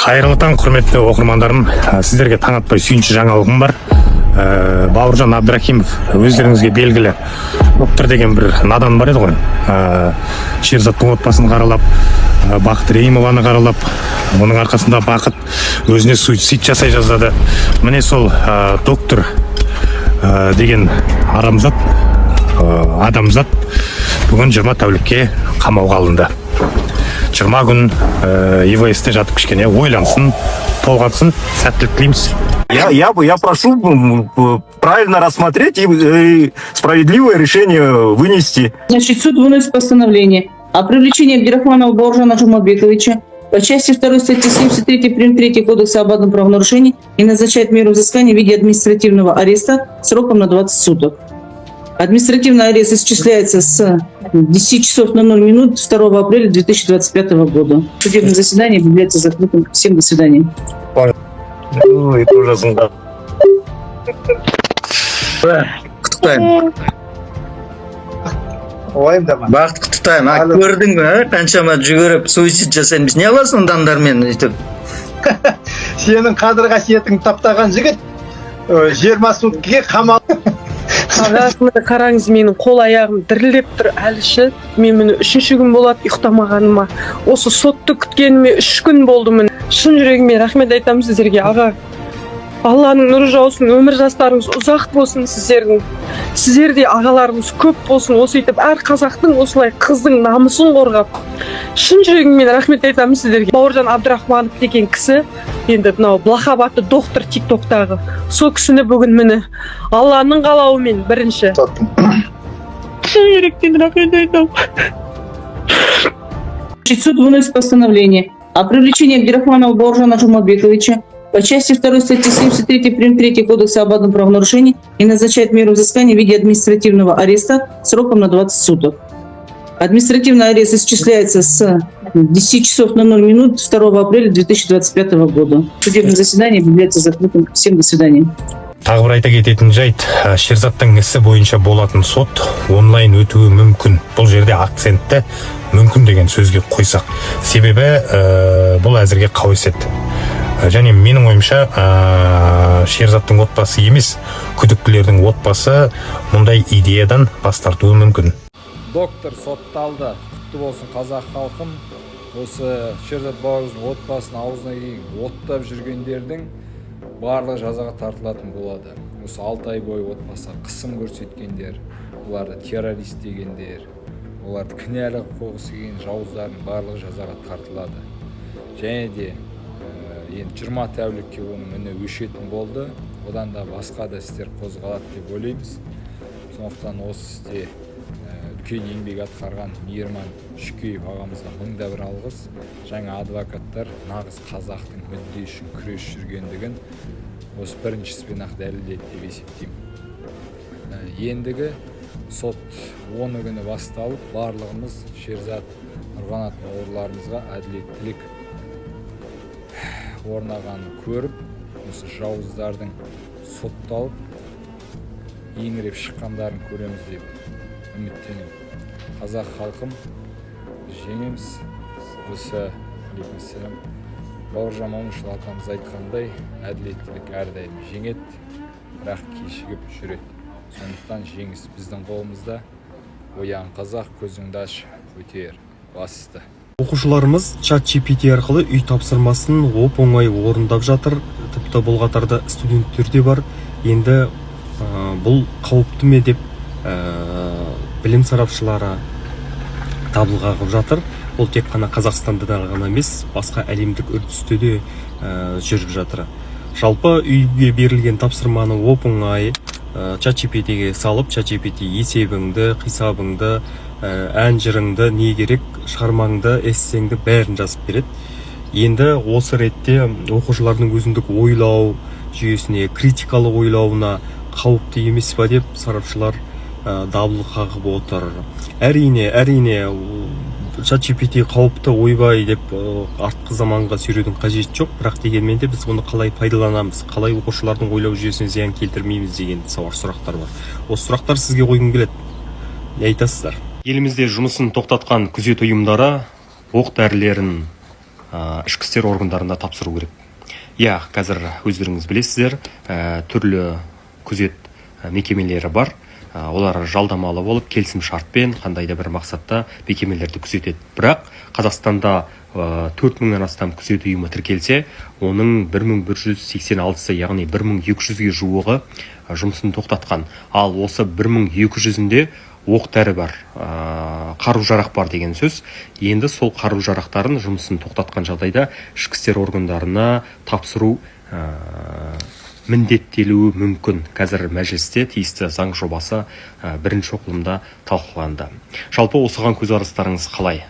Қайырлы таң, құрметті оқырмандарым. Сіздерге таң атпай сүйінші жаңалығым бар. Бауыржан Абдрахимов, өздеріңізге белгілі доктор деген бір надан бар еді ғой. Шерзаттың отбасын қаралап, Бақыт Рейімованы қаралап, оның арқасында Бақыт өзіне суицид жасай жаздады. Міне сол доктор деген адамзат бүгін 20 тәулікке қамауға алынды. 20 күн ИВС-те жатып кішкене ойлансын, толғансын, сәттілік тілейміз. Я прошу правильно рассмотреть и справедливое решение вынести. Значит, суд выносит постановление о привлечении Абдрахманова Бауыржана Жумабековича по части 2 статьи 73 прим. 3 Кодекса об адном правонарушении и назначает меру взыскания в виде административного ареста сроком на 20 суток. Административный арест осуществляется с 10 часов на 0 минут 2 апреля 2025 года. Судебное заседание является закрытым. Всем до свидания. Это ужасно. Құттықтаймын. Бақыт құттықтаймын. Көрдің бе, қаншама жүгіріп суицид жасаймыз. Не аласың адамдармен өйтіп? Сенің қадір қасиетің таптаған жігіт 20 суткіге қамалды. Расында қараңыз, менің қол аяғым дірілдеп тұр әліші. Мен міне 3-ші күн болады ұйықтамағаныма. Осы сотты күткеніме 3 күн болды міне. Шын жүрегіме рахмет айтамын сіздерге, аға. Алланың нұры жаусын, өмір жастарыңыз ұзақ болсын сіздердің. Сіздерде ағаларымыз көп болсын. Осы етіп әр қазақтың осылай қыздың намысын қорғап. Шын жүрегіммен рахмет айтамын сіздерге. Бауыржан Абдрахманов деген кісі, енді мынау лақап аты доктор тиктоктағы. Сол кісіні бүгін міне Алланың қалауымен бірінші. Шын жүректен рахмет айтамын. Суд выносит постановление о привлечении Абдрахманова Бауыржана Жумабековича по части 2 статьи 73 прим. 3 Кодекса об адном правонарушении и назначает меру взыскания в виде административного ареста сроком на 20 суток. Административный арест осуществляется с 10 часов на 0 минут 2 апреля 2025 года. Судебное заседание является закрытым. Всем до свидания. Тағы бір айта кететін жайт, Шерзаттың ісі бойынша болатын сот онлайн өтуі мүмкін. Бұл жерде акцентті мүмкін деген сөзге қойсақ. Себебі бұл әзірге қауесет. Және менің ойымша Шерзаттың отбасы емес, күдіктілердің отбасы мұндай идеядан бас тартуы мүмкін. Доктор сотталды. Құтты болсын қазақ халқым. Осы Шерзат Бауыржан отбасының аузына кейін оттап жүргендердің барлығы жазаға тартылатын болады. Осы 6 ай бойы отбасыға қысым көрсеткендер, оларды террорист дегендер, оларды кінәлі қылғысы келген жауыздардың барлығы жазаға тартылады. Және де енді 20 тәулікке оның міне өшетін болды. Одан да басқа да істер қозғалады деп ойлаймыз. Сондықтан осы істе үлкен еңбек атқарған Мейірман Шүкеев ағамызға мыңда бір алғыс. Жаңа адвокаттар нағыз қазақтың мүдде үшін күрес жүргендігін осы біріншісімен-ақ дәлелдеді деп есептеймін. Ендігі сот 10 күні басталып, барлығымыз Шерзат Нұрғанат бауырларымызға әділеттілік орнағанын көріп, осы жауыздардың сотталып, еңіреп шыққандарын көреміз деп үміттенемін. Қазақ халқым жеңеміз. Осы алейкумассалам Бауыржан Момышұлы атамыз айтқандай, әділеттілік әрдайым жеңеді, бірақ кешігіп жүреді. Сондықтан жеңіс біздің қолымызда. Оян қазақ, көзіңді аш, көтер, басты. Оқушыларымыз ChatGPT арқылы үй тапсырмасын оп-оңай орындап жатыр. Тіпті бұл қатарда студенттер де бар. Енді бұл қауіпті ме деп білім сарапшылары дабыл қағып жатыр. Ол тек қана Қазақстанда да ғана емес, басқа әлемдік үрдісте де жүріп жатыр. Жалпы үйге берілген тапсырманы оп-оңай ChatGPT-ге салып, ChatGPT есебіңді, қисабыңды, ән жырыңды, не керек, шығармаңды, эссеңді бәрін жазып береді. Енді осы ретте оқушылардың өзіндік ойлау жүйесіне, критикалық ойлауына қауіпті емес па деп сарапшылар дабыл қағып отыр. Әрине ChatGPT қауіпті ойбай деп артқы заманға сүйреудің қажеті жоқ, бірақ дегенмен де біз бұны қалай пайдаланамыз, қалай оқушылардың ойлау жүйесіне зиян келтірмейміз деген сұрақтар бар. Осы сұрақтар сізге қойғым келеді. Не айтасыздар? Елімізде жұмысын тоқтатқан күзет ұйымдары оқ дәрілерін ішкі істер органдарында тапсыру керек. Иә, қазір өздеріңіз білесіздер, түрлі күзет мекемелері бар. Олар жалдамалы болып, келісім шартпен қандай да бір мақсатта мекемелерді күзетеді. Бірақ Қазақстанда 4000-нан астам күзет ұйымы тіркелсе, оның 1186-сы, яғни 1200-ге жуығы жұмысын тоқтатқан. Ал осы 1200-інде оқ-дәрі бар, қару-жарақ бар деген сөз. Енді сол қару-жарақтарын жұмысын тоқтатқан жағдайда ішкі істер органдарына тапсыру міндеттелуі мүмкін. Қазір мәжілісте тиісті заң жобасы бірінші оқылымда талқыланды. Жалпы осыған көзқарастарыңыз қалай?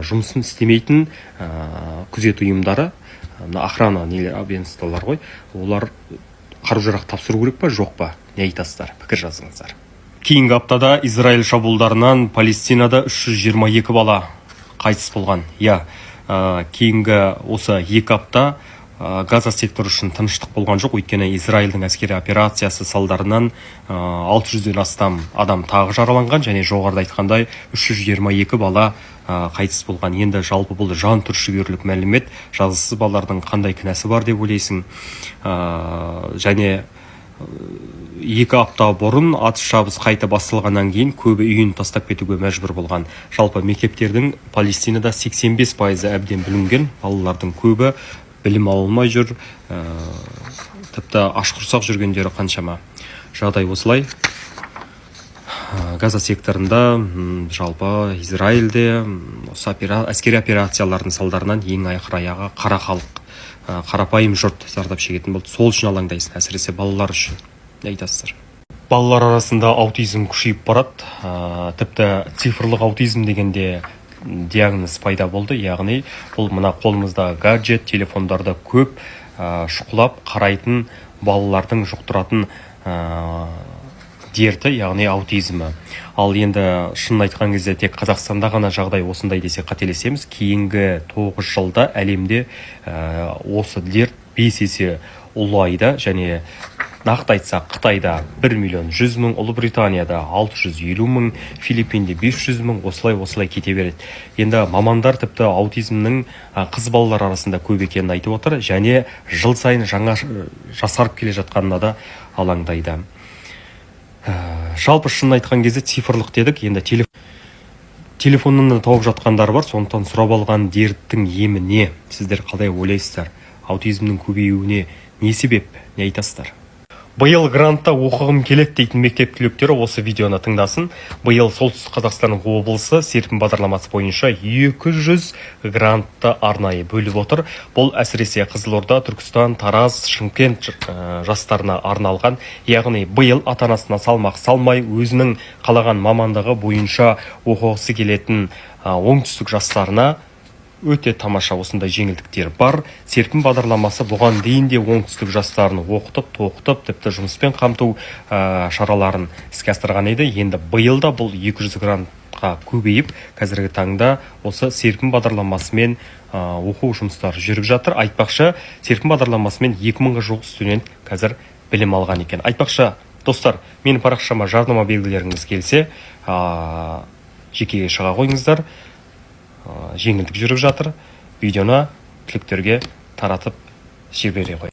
Жұмысын істемейтін күзет ұйымдары, охрана агенттіктер ғой, олар қару-жарақ тапсыру керек па, жоқ па? Не айтасыздар? Пікір жазыңыздар. Кейінгі аптада Израиль шабуылдарынан Палестинада 322 бала қайтыс болған. Иә, кейінгі осы 2 апта Газа секторы үшін тыныштық болған жоқ, өйткені Израильдің әскери операциясы салдарынан 600-ден астам адам тағы жараланған, және жоғарыда айтқандай 322 бала қайтыс болған. Енді жалпы бұл жан түршігерлік мәлімет. Жазықсыз балалардың қандай кінәсі бар деп ойлайсың? Және 2 апта бұрын атыс шабыс қайта басталғаннан кейін көбі үйін тастап кетуге мәжбүр болған. Жалпы мектептердің Палестинада 85% әбден бүлінген, балалардың көбі білім алылмай жүр, тіпті ашқұрсақ жүргендері қаншама. Жағдай осылай. Газа секторында, жалпы Израильде әскери операциялардың салдарынан ең аяғы қара халық, қарапайым жұрт зардап шегетін болды. Сол үшін алаңдайсың, әсіресе балалар үшін. Не айтасыздар? Балалар арасында аутизм күшейіп барады. Тіпті цифрлық аутизм дегенде диагноз пайда болды, яғни бұл мына қолымызда гаджет, телефондарда көп шұқылап қарайтын балалардың жұқтыратын дерті, яғни аутизмі. Ал енді шынын айтқан кезде тек Қазақстанда ғана жағдай осындай десе қателесеміз. Кейінгі 9 жылда әлемде осы дерт 5 есе ұлғайды, және нақты айтсақ Қытайда 1.100.000, Ұлыбританияда 650.000, Филиппинде 500.000, осылай кете береді. Енді мамандар тіпті аутизмнің қыз балалар арасында көп екенін айтып отыр, және жыл сайын жаңа жасарып келе жатқанына да алаңдайды. Жалпы шынын айтқан кезде цифрлық дедік, енді телефонын тауып жатқандар бар, сондықтан сұрап алған дерттің емі не? Сіздер қалай ойлайсыздар? Аутизмнің көбеюіне не себеп? Не айтасыздар? Биыл грантта оқығым келеді дейтін мектеп түлектері осы видеоны тыңдасын. Биыл Солтүстік Қазақстан облысы серпін бағдарламасы бойынша 200 грантты арнайы бөліп отыр. Бұл әсіресе Қызылорда, Түркістан, Тараз, Шымкент жастарына арналған. Яғни биыл ата-анасына салмақ салмай өзінің қалаған мамандығы бойынша оқығысы келетін оңтүстік жастарына өте тамаша осындай жеңілдіктер бар. Серпін бағдарламасы бұған дейін де оңтүстік жастарын оқытып, тоқытып, тіпті жұмыспен қамту шараларын іске асырған еді. Енді биылда бұл 200 грантқа көбейіп, қазіргі таңда осы серпін бағдарламасымен оқу жұмыстары жүріп жатыр. Айтпақшы, серпін бағдарламасымен 2000-ға жуық студент қазір білім алған екен. Айтпақшы, достар, менің парақшама жарнама белгілеріңіз келсе, жекеге шыға қойыңыздар. Жеңілдік жүріп жатыр. Видеоны түлектерге таратып жібере қой.